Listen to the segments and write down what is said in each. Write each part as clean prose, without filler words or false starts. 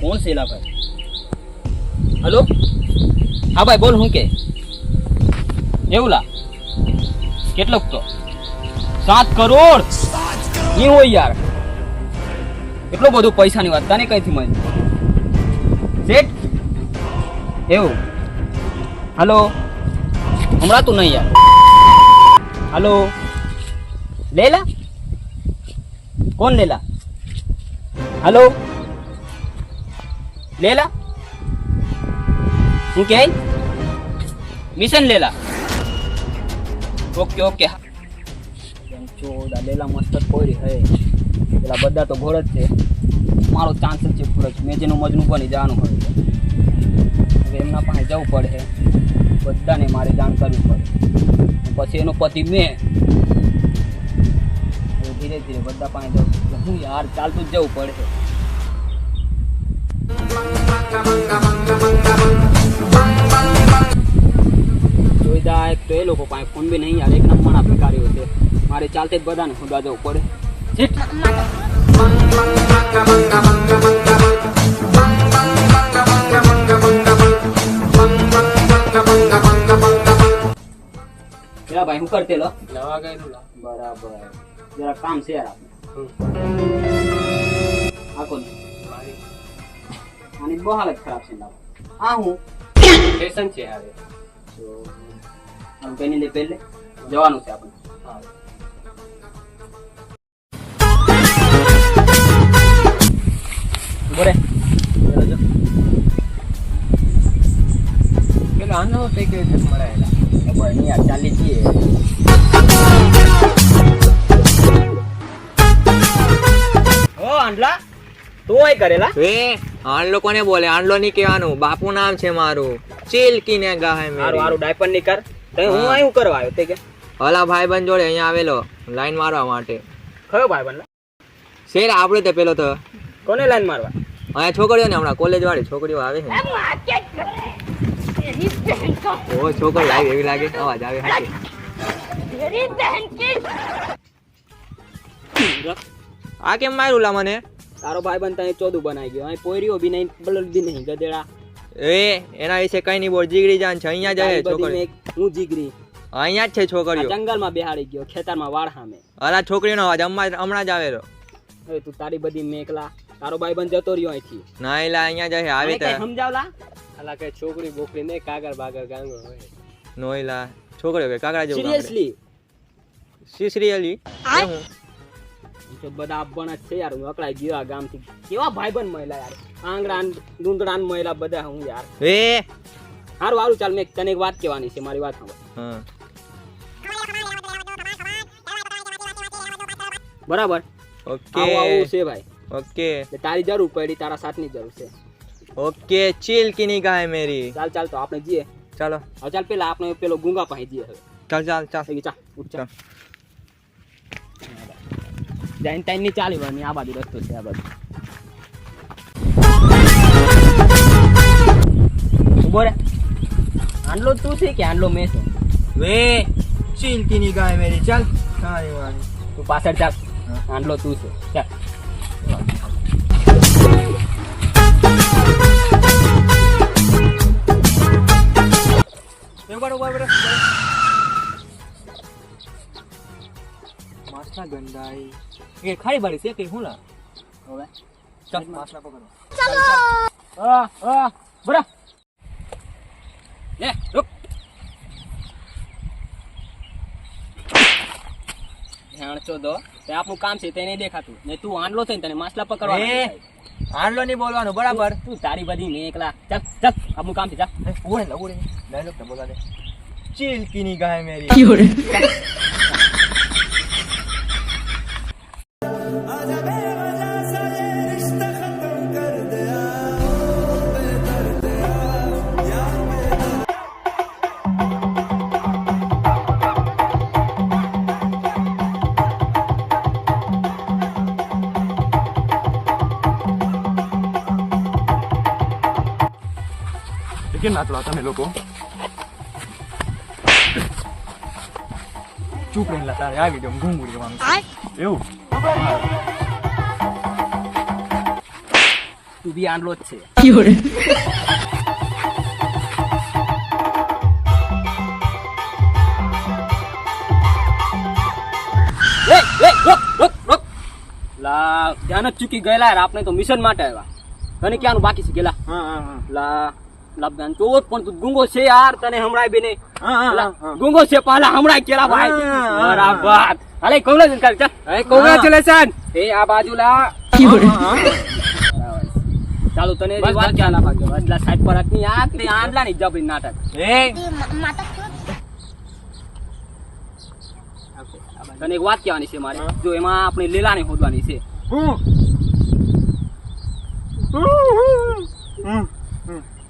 કોણ સેલા ભાઈ? હલો, હા ભાઈ બોલ. હું કે એવું લા કેટલોક તો 7 કરોડ નહીં હોય યાર. એટલું બધું પૈસાની વાત તને કઈથી મળી શેઠ? એવું હલો હમણાં તું નહીં યાર. હલો લેલા, કોણ લેલા? હલો લેલા, હું કે મિશન લેલા. Okay okay. ચોદા લેલા મસ્ત કોઈ હે. પેલા બધા તો ઘોડ જ છે. મારો ચાન્સ જ છે પૂરો. મેં જેનું મજનું બની જવાનું હોય હવે એમના પાસે જવું પડે. બધાને મારે જાણ કરવી પડે. પછી એનો પતિ મેં ધીરે ધીરે બધા પાસે જવું. હું યાર ચાલતું જ જવું પડે. જોઈ જાય તો એ લોકો પાસે ફોન બી નહીં યાર. એક નંબરના ભિખારીઓ છે. મારે ચાલતે જ બધાને ખુદા જવું પડે. ભાઈ હું કરતે લો બરાબર. જરા કામ છે યાર આપણે. આની બહુ હાલત ખરાબ છે. હા હું ફેશન છે યાર. તો આમ કઈ નહીં પહેલે જવાનું છે આપણે. બોરે પેલો આનો તે કે મળાયેલા ખબર નહીં યાર. ચાલી છીએ ઓ આંડલા તું હોય કરેલા એ આંડલો કોને બોલે? આંડલો નહીં કહેવાનું, બાપુ નામ છે મારું. ચીલકીને ગાહે મારું હારું ડાયપર ની કર. તો હું આયું કરવા આવ્યો તે કે ઓલા ભાઈબંધ જોડે અહીંયા આવેલો લાઈન મારવા માટે. કયો ભાઈ બન? શેર આપણે તે પેલો તો કોને લાઈન મારવા? અહીંયા છોકરીઓ ને હમણાં કોલેજ વાળી છોકરીઓ આવે છે. ઓ છોકરો લાગે એવી લાગે, અવાજ આવે હાચી. આ કેમ માર્યું લા મને? તારો ભાઈ બન તને ચોદું બનાવી ગયો. અહીં પોયરીઓ બી નહીં, બલદ બી નહીં, ગધેડા. એ એના વિશે કઈ નહીં બોલ. જીગરી જાન છે અહીંયા જાય છોકરી. હું જીગરી અહીંયા જ છે છોકરીઓ. જંગલમાં બેહાડી ગયો ખેતરમાં વાળ સામે. અલા છોકરીનો અવાજ હમણાં જ આવેલો. હવે તું તારી બધી મેકલા. તારો ભાઈ બન જતો રહ્યો અહીંથી. ના એલા અહીંયા જાય આવે તો સમજાવલા. અલા કે છોકરી બોકરી ને કાગર બાગર ગાંગો હોય. નો એલા છોકરીઓ કે કાગડા જેવું. સિરિયસલી સિરિયસલી તો બધા બણ જ છે યાર. હું અકળાઈ ગયો આ ગામથી. કેવા ભાઈ બન મહિલા યાર. આંગળા ડુંદડાન મહિલા બધા. હું યાર એ હારું હારું ચાલ. મેં તને એક વાત કહેવાની છે. મારી વાત સાંભળ. બરાબર ઓકે આવું છે ભાઈ. ઓકે તારી જરૂર પડી, તારા સાથની જરૂર છે. ઓકે ચીલ કી નિગાહ મેરી. ચાલ ચાલ તો આપણે જઈએ. ચાલો હવે ચાલ પેલા આપણે પેલો ગુંગા પાસે જઈએ. હવે ચાલ ચાલ ચાલ ચાલ ઉઠ ચાલ. જૈન ટાઈમ ની ચાલી વાની. આ બાજુ રસ્તો છે. આ બાજુ ઉભો રે. આંડલો તું છે કે આંડલો મેં છું? વે ચીલ કી નિગાહ મેરી. ચાલ સારી વાત. તું પાછળ ચાલ. આંડલો તું છે. ચાલ માસના ગંડાઈ એ ખાડી બાડી છે કે હું ના હવે ચાલ માસના પકડો. ચાલો બરા લે રૂક. ધ્યાન ચોદો તે આપણું કામ છે તે નહીં દેખાતું ને. તું આંડલો થઈને તને માછલા પકડવાનો. આંડલો નહીં બોલવાનું બરાબર. તું તારી બધી મેં એકલા. ચાલ ચાલ આપણું કામ છે. ચાલ ઓરે ડાયલોગ તો બોલા દે. ચીલ કી નિગાહ મેરી. કેમ નાચવા તમે લોકો? ચૂપ રહેલા. તારે આ વિડીયો ઘૂંઘું રહેવાનું એવું. તું બી આંડલો જ છે. લા ધ્યાન જ ચૂકી ગયેલા યાર, આપણે તો મિશન માટે આવ્યા. તને ક્યાંનું બાકી છે ગેલા? લા લાભદાન તો પણ તું ગુંગો છે યાર, તને હમણાં બી નહીં. ગુંગો છે પહેલા હમણાં કેલા ભાઈ. બરાબર. હાલે કોંગ્રેચ્યુલેશન કર ચાલ. એ કોંગ્રેચ્યુલેશન. એ આ બાજુ લા. ચાલો તને જે વાત ક્યાં ના ભાગ્યો એટલા સાઈડ પર રાખની આ કે આંડલા ની જબરી નાટક. તને એક વાત કહેવાની છે મારે. જો એમાં આપણે લીલાને શોધવાની છે.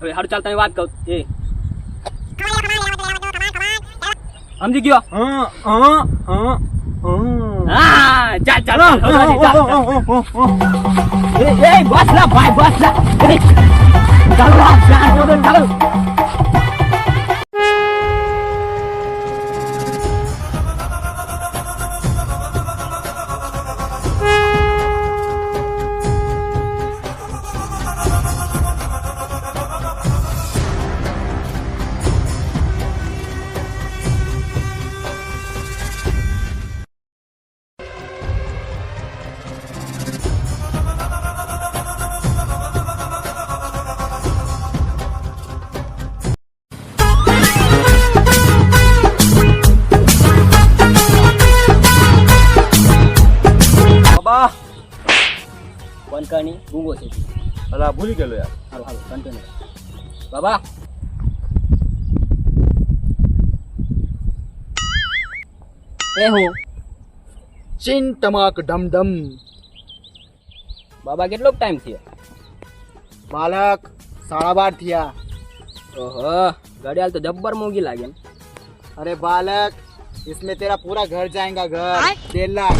હવે હારું ચાલ તને વાત કહું. એ સમજી ગયો? હા ચાલ ચાલ એ બસ લા ભાઈ બસ લા. ચાલો ચાલો. વનકાની ગુંગો છે. અલા ભૂલી ગયેલો યાર. હાલો હાલો કન્ટિન્યુ. બાબા એ હું ચીન ટમાક ડમ ડમ. બાબા કેટલો ટાઈમ થયો? બાલક 12:30 થયા. ઓહો ઘડિયાળ તો જબ્બર મોંઘી લાગે ને. अरे बालक इसमें तेरा पूरा घर जाएगा घर 1.5 लाख.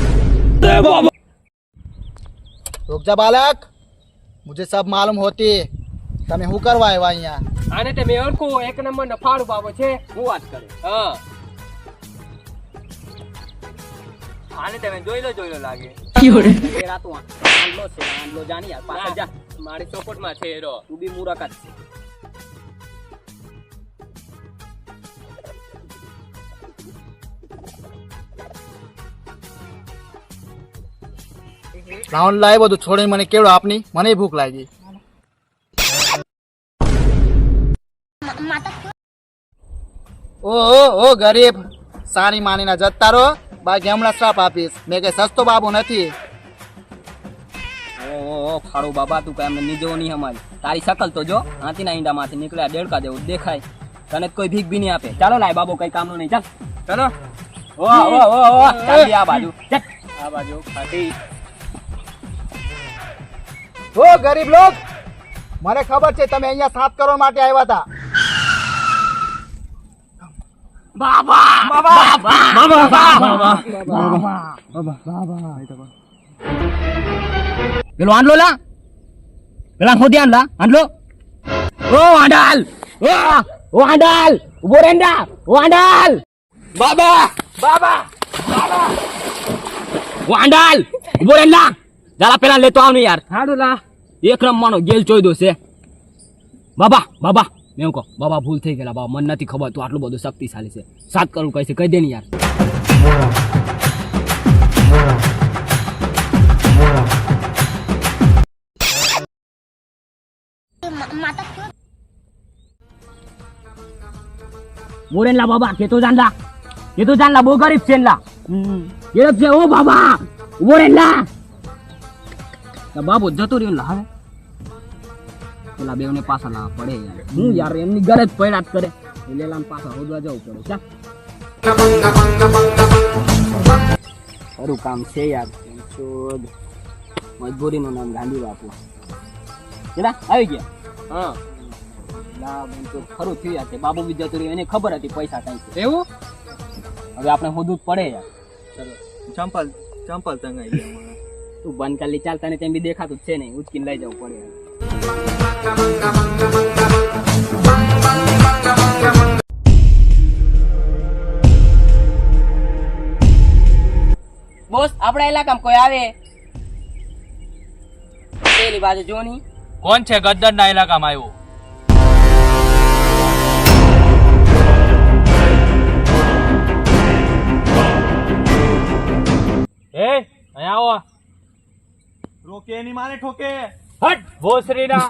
रुक जा बालक मुझे सब मालूम होती તમે શું કરવા આવ્યા અહીંયા? આને તે મેં ઓળખું એક નંબર નો ફાડું બાબો છે. હું વાત કરે. હા આને તમે જોઈ લો લાગે. તેરા તો આંડલો છે આંડલો જાની યાર પાછળ જા. મારી સપોર્ટ માં છે એરો. તું બી મુરાકાત છે. રાઉન્ડ લાય બધું છોડીને મને કેળો આપની, મને ભૂખ લાગી. ઓ ગરીબ સારી માનીના જતા રહો, બાકી હમણાં શ્રાપ આપીશ. મેં કઈ સસ્તો બાબુ નથી. ઓ ફાડો બાબા તું કઈ અમને નીચો નહીં અમારી. તારી શકલ તો જો હાથીના ઈંડામાંથી નીકળ્યા દેડકા જેવું દેખાય. તને કોઈ ભીખ બી નહીં આપે. ચાલો લાય બાબો કઈ કામનું નહીં. ચાલ ચાલો. ઓ ચાલ આ બાજુ ચાલ. આ બાજુ ખાટી. ઓ ગરીબ લોક, મને ખબર છે તમે અહીંયા 7 કરોડ માટે આવ્યા હતા. પેલો આંડલો લા પેલા હોદી આંડલા આંડલો. ઓ આંડાલ ઓ આંડાલ ઉભો રેંડા. ઓ આંડાલ બાબા બાબા બાબા ઓ આંડાલ ઉભો રેંડા. જરા પેલા લેતો આવ ને યાર. હાડો લા એક રમવાનો ગેલ ચોયદો છે. બાબા બાબા મેં કહો બાબા ભૂલ થઈ ગયેલા બાબા. મને નથી ખબર તું આટલું બધું શક્તિશાળી છે. 7 કરોડ કહે છે કહી દે ને યાર. મોરેનલા બાબા કે તો જાનલા બહુ ગરીબ છે લા. ગરીબ છે ઓ બાબા મોરેનલા. બાબુ જતો રહ્યો લા. હવે પેલા બેવને પાછા લાવવા પડે યાર. હું યાર એમની ગરજ પડ્યા જ કરે. લેલાને પાછા હોદવા જવું પડે. ચાલ ખરું કામ છે યાર. મજબૂરીનું નામ ગાંધી બાપુ. કેલા આવી ગયા? હા લા બેન તો ખરું થયું યાર. બાબુ બી જતો રહ્યો એને ખબર હતી પૈસા કઈ છે એવું. હવે આપણે હોદવું જ પડે યાર. ચંપલ તંગાઈ ગયા. તું બંધ કરી લી. ચાલ તને તેમ બી દેખાતું જ છે નહીં. ઉચકીને લઈ જવું પડે. બોસ આપણા ઇલાકામાં કોઈ આવે પેલી બાજુ જો ની કોણ છે ગદ્દરના ઇલાકામાં આવ્યું? એ અહીંયા આવો. રોકે એની માને ઠોકે. હટ ભોસરીના.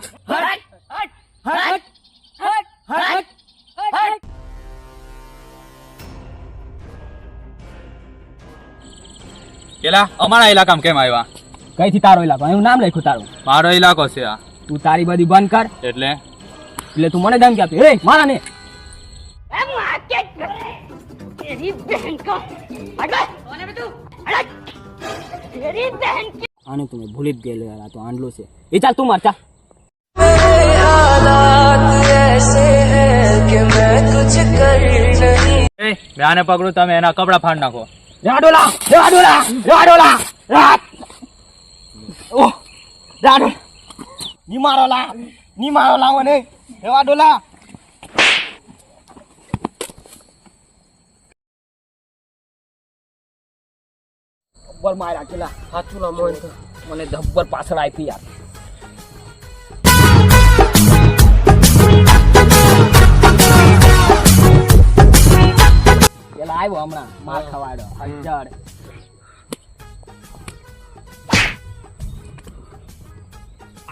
કેલા અમારા ઇલાકામાં કેમ આવ્યા? કઈથી તારો ઇલાકો? એનું નામ લખ્યું તારું. મારો ઇલાકો છે આ. તું તારી બધી બંધ કર. એટલે એટલે તું મને ધમકી આપી? એ મારા ને तेरी बहन का कौन है बे तू? तेरी बहन की આને તું ભૂલી જ ગયેલો યાર. આ તો આંડલો છે. એ ચાલ તું માર ચાલ. એ મેં આને પકડું, તમે એના કપડા ફાડ નાખો. રાડોલા રાડોલા રાડોલા રાત ઓ રાડો ની મારો લાવો ને રાડોલા. જબ્બર માર્યા કેલા. હાથું ના મોન મને જબ્બર પાછળ આપી યાર. પેલા આવ્યો હમણાં માર ખવાડો હજાર.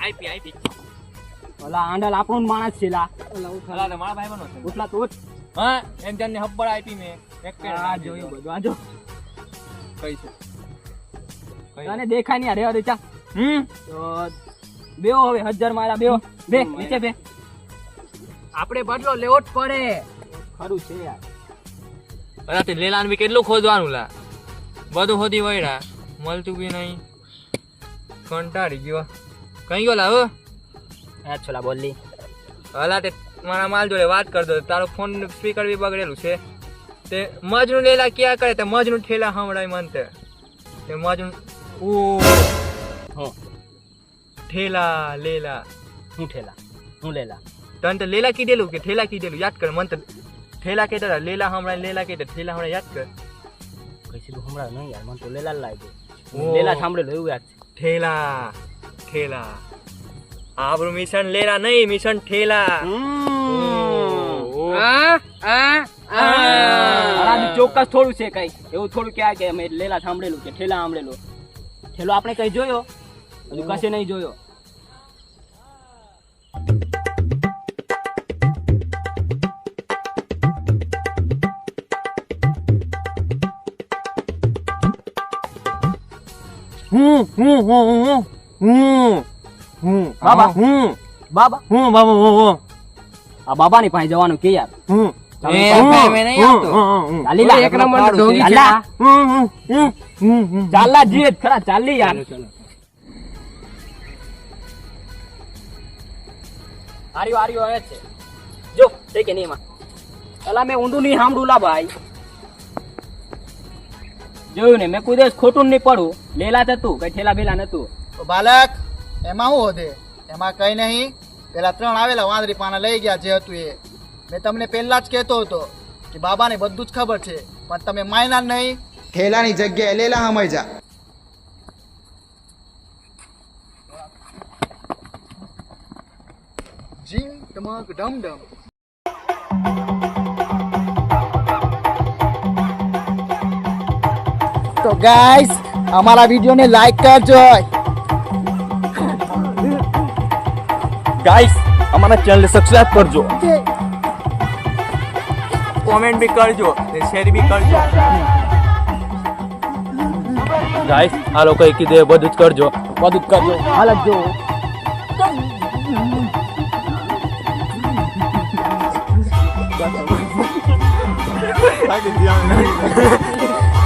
આઈપી ઓલા આંડલ આપણું જ માણસ છે લા. ખલા મારા ભાઈ બનો છે. ઉઠલા તું ઉઠ. હા એમ જાનને હબ્બડ આપી મે એક આ જોયું બધું. આ જો કઈ છે તને દેખાય નહીં. રેવા દે ચા. તો બેહો હવે 1000 મારા બેહો. બે નીચે બે. આપણે બદલો લેવો જ પડે. ખરું છે યાર. અરે તે લેલાન બી કેટલું ખોદવાનું લા. બધું ખોદી વળ્યા મળતું બી નહીં. કંટાળી ગયો. કઈ ગયો લા? હા છોલા બોલી. હલા તે મારા માલ જોડે વાત કર દો. તારો ફોન સ્પીકર બી બગડેલું છે. તે મજનું લેલા ક્યાં કરે? તે મજનું ઠેલા હમણાં મનતે તે મજનું ઓ હો ઠેલા લેલા. હું ઠેલા હું લેલા. તને તો લેલા કીધેલું કે ઠેલા કીધેલું? યાદ કર. મન તો ઠેલા કહેતા હતા. લેલા હમણાં લેલા કહેતા. ઠેલા હમણાં યાદ કર. કઈ સીધું હમણાં નહીં યાર. મને તો લેલા લાગ્યું. ઓ. લેલા સાંભળેલું એવું યાદ છે. ઠેલા ઠેલા. આપણું મિશન લેલા નહીં, મિશન ઠેલા. આ ચોક્કસ થોડું છે કઈ એવું થોડું ક્યાં કે મેં લેલા સાંભળેલું કે ઠેલા સાંભળેલું. ઠેલો આપણે કઈ જોયો? હજુ કશે નહીં જોયો. બાબા બાબા આ બાબાની પાસે જવાનું કે યાર. એક નંબર ચાલા જીએ ખરા. ચાલી યાર. આર્યો આર્યો આવે છે જો છે કે નહીં એમાં. પેલા મેં ઊંધું નહીં સાંભળું લા ભાઈ. જોયું ને મેં કોઈ દિવસ ખોટું નહીં પડું. લેલા થતું કઈ ઠેલા બેલા નતું. તો બાલક એમાં શું હોતે? એમાં કઈ નહીં. પેલા 3 આવેલા વાંદરી પાના લઈ ગયા જે હતું એ. મેં તમને પહેલા જ કહેતો હતો કે બાબાને બધું જ ખબર છે, પણ તમે માયના નહીં. ઠેલાની જગ્યાએ લેલા હમાઈ જા. જીમ ટમક ડમ ડમ. તો ગાઈસ અમારા વિડીયોને લાઈક કરજો. ગાઈસ અમારા ચેનલને સબસ્ક્રાઇબ કરજો. કોમેન્ટ બી કરજો, શેર બી કરજો. ગાઈસ આ લોકો કીધું બધું જ કરજો. બધું જ કરજો. હાલત જો Lagi dia.